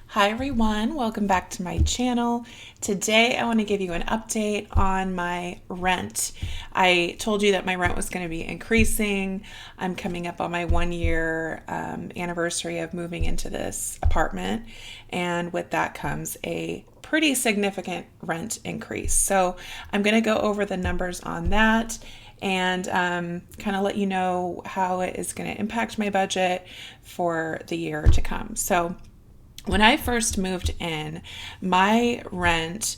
Hi everyone, welcome back to my channel. Today I want to give you an update on my rent. I told you that my rent was going to be increasing. I'm coming up on my 1 year anniversary of moving into this apartment, and with that comes a pretty significant rent increase. So I'm going to go over the numbers on that and kind of let you know how it is going to impact my budget for the year to come. So when I first moved in, my rent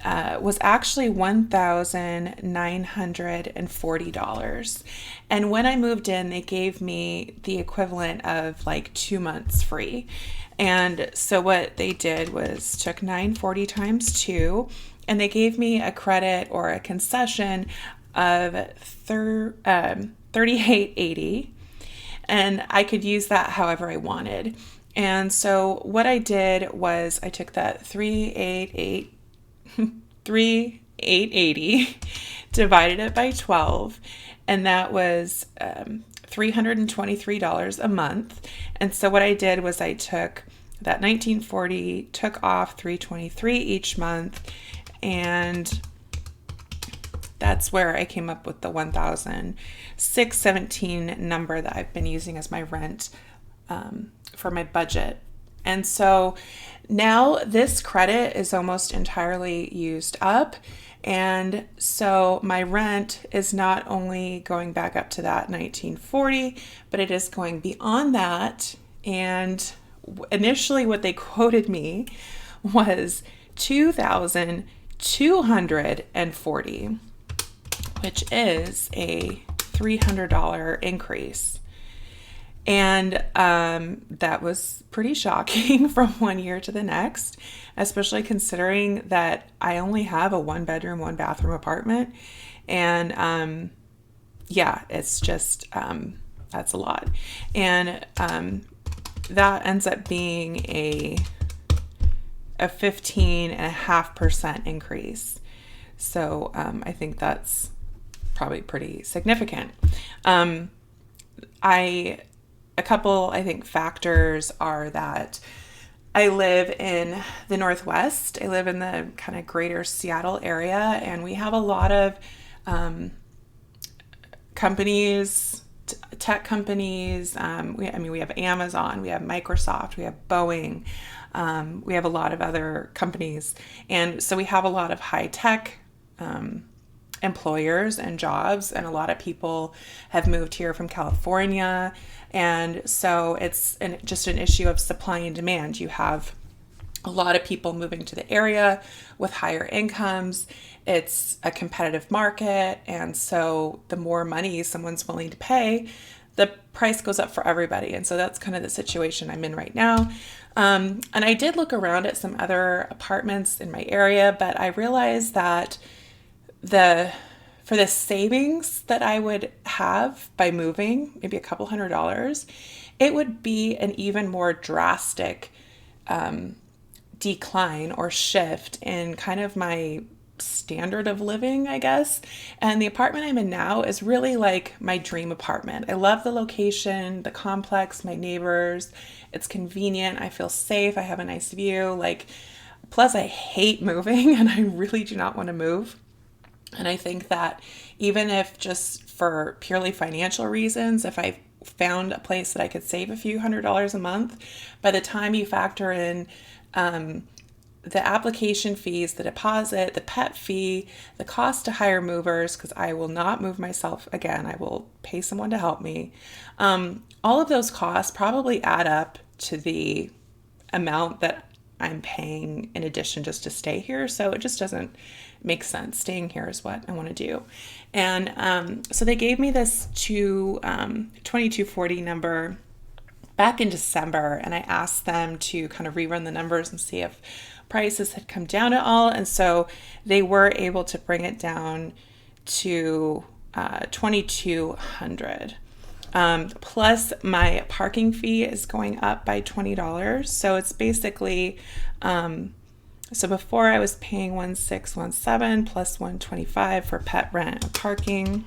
was actually $1,940. And when I moved in, they gave me the equivalent of like 2 months free. And so what they did was took 940 times 2, and they gave me a credit or a concession of 38.80, and I could use that however I wanted. And so what I did was I took that 3880, divided it by 12, and that was $323 a month. And so what I did was I took that 1940, took off 323 each month, and that's where I came up with the 1,617 number that I've been using as my rent for my budget. And so now this credit is almost entirely used up. And so my rent is not only going back up to that 1940, but it is going beyond that. And initially what they quoted me was 2,240, which is a $300 increase. And that was pretty shocking from 1 year to the next, especially considering that I only have a 1 bedroom, 1 bathroom apartment. And yeah, it's just, that's a lot. And that ends up being a 15.5% increase. So I think that's probably pretty significant. A couple, I think, factors are that I live in the Northwest. I live in the kind of greater Seattle area, and we have a lot of companies, tech companies. We have Amazon, we have Microsoft, we have Boeing, we have a lot of other companies. And so we have a lot of high tech employers and jobs, and a lot of people have moved here from California. And so it's just an issue of supply and demand. You have a lot of people moving to the area with higher incomes. It's a competitive market, and so the more money someone's willing to pay, the price goes up for everybody. And so that's kind of the situation I'm in right now. And I did look around at some other apartments in my area, but I realized that for the savings that I would have by moving, maybe a couple $100s, it would be an even more drastic decline or shift in kind of my standard of living, I guess. And the apartment I'm in now is really like my dream apartment. I love the location, the complex, my neighbors. It's convenient. I feel safe. I have a nice view. Plus I hate moving, and I really do not want to move. And I think that even if just for purely financial reasons, if I found a place that I could save a few $100s a month, by the time you factor in the application fees, the deposit, the pet fee, the cost to hire movers, because I will not move myself again, I will pay someone to help me. All of those costs probably add up to the amount that I'm paying in addition just to stay here. So it just doesn't make sense. Staying here is what I want to do. And so they gave me this 2240 number back in December, and I asked them to kind of rerun the numbers and see if prices had come down at all. And so they were able to bring it down to 2,200. Plus my parking fee is going up by $20. So it's basically, so before I was paying 1,617 plus 125 for pet rent and parking.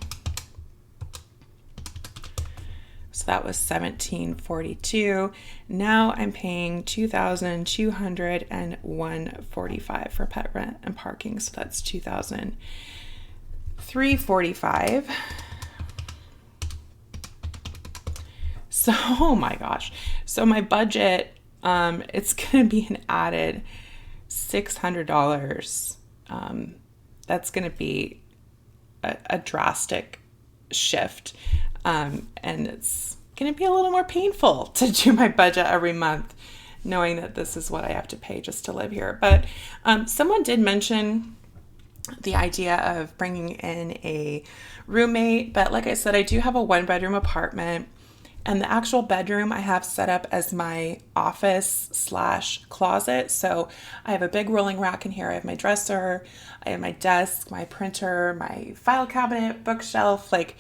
So that was $1,742. Now I'm paying $2,201.45 for pet rent and parking. So that's $2,345. So, oh my gosh. So my budget, it's going to be an added $600. That's going to be a drastic shift. And it's going to be a little more painful to do my budget every month, knowing that this is what I have to pay just to live here. But someone did mention the idea of bringing in a roommate. But like I said, I do have a 1-bedroom apartment. And the actual bedroom I have set up as my office/closet. So I have a big rolling rack in here. I have my dresser, I have my desk, my printer, my file cabinet, bookshelf. Like,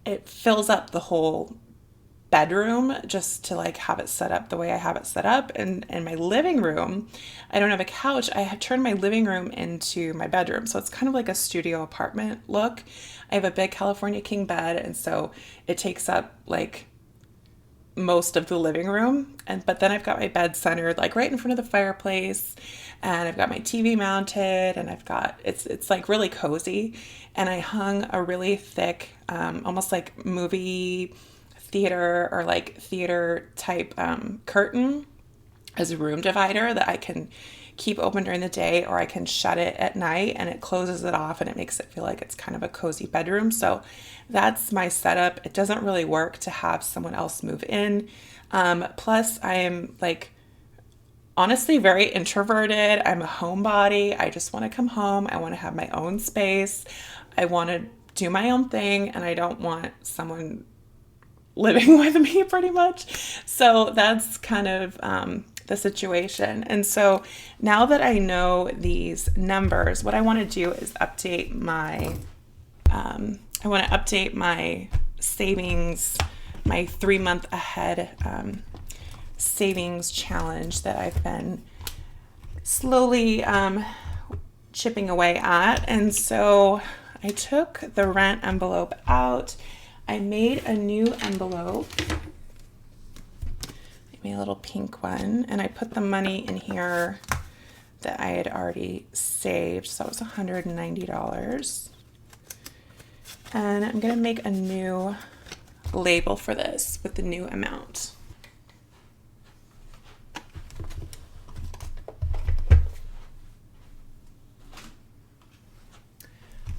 it fills up the whole bedroom just to like have it set up the way I have it set up. And my living room, I don't have a couch. I have turned my living room into my bedroom. So it's kind of like a studio apartment look. I have a big California king bed. And so it takes up like most of the living room, but then I've got my bed centered like right in front of the fireplace, and I've got my TV mounted, and I've got it's like really cozy, and I hung a really thick almost like movie theater or like theater type curtain as a room divider that I can keep open during the day, or I can shut it at night and it closes it off and it makes it feel like it's kind of a cozy bedroom. So that's my setup. It doesn't really work to have someone else move in. Plus I am like honestly very introverted. I'm a homebody. I just want to come home. I want to have my own space. I want to do my own thing, and I don't want someone living with me pretty much. So that's kind of the situation. And so now that I know these numbers, what I want to do is update my savings, my 3-month ahead savings challenge that I've been slowly chipping away at. And so I took the rent envelope out. I made a new envelope. I made a little pink one, and I put the money in here that I had already saved. So it was $190. And I'm going to make a new label for this with the new amount.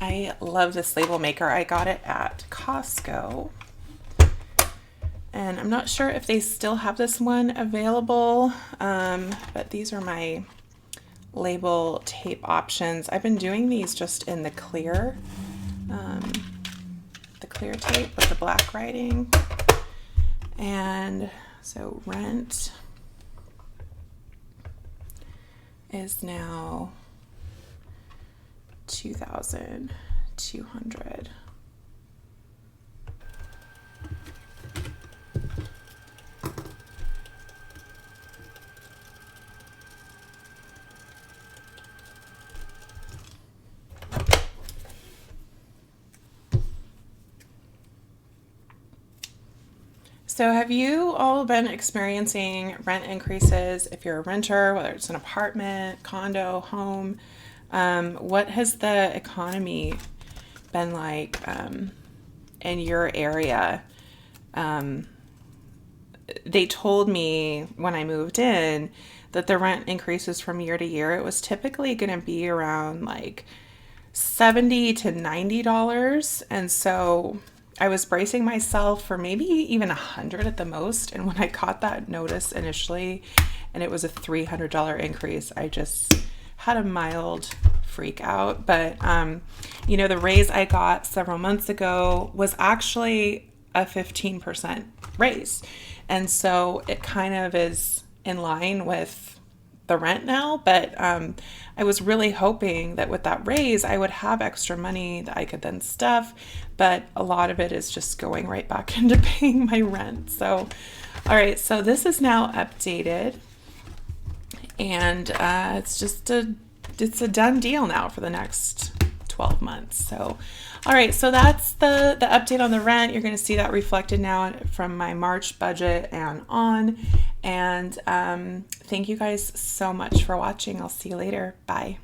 I love this label maker. I got it at Costco. And I'm not sure if they still have this one available, but these are my label tape options. I've been doing these just in the clear tape with the black writing. And so rent is now $2,200. So have you all been experiencing rent increases if you're a renter, whether it's an apartment, condo, home? What has the economy been like in your area? They told me when I moved in that the rent increases from year to year. It was typically going to be around like $70 to $90. And so I was bracing myself for maybe even $100 at the most. And when I got that notice initially, and it was a $300 increase, I just had a mild freak out. But, the raise I got several months ago was actually a 15% raise. And so it kind of is in line with the rent now, but I was really hoping that with that raise, I would have extra money that I could then stuff, but a lot of it is just going right back into paying my rent. So, all right, so this is now updated, and it's a done deal now for the next 12 months. So, all right, so that's the update on the rent. You're going to see that reflected now from my March budget and on. And thank you guys so much for watching. I'll see you later. Bye.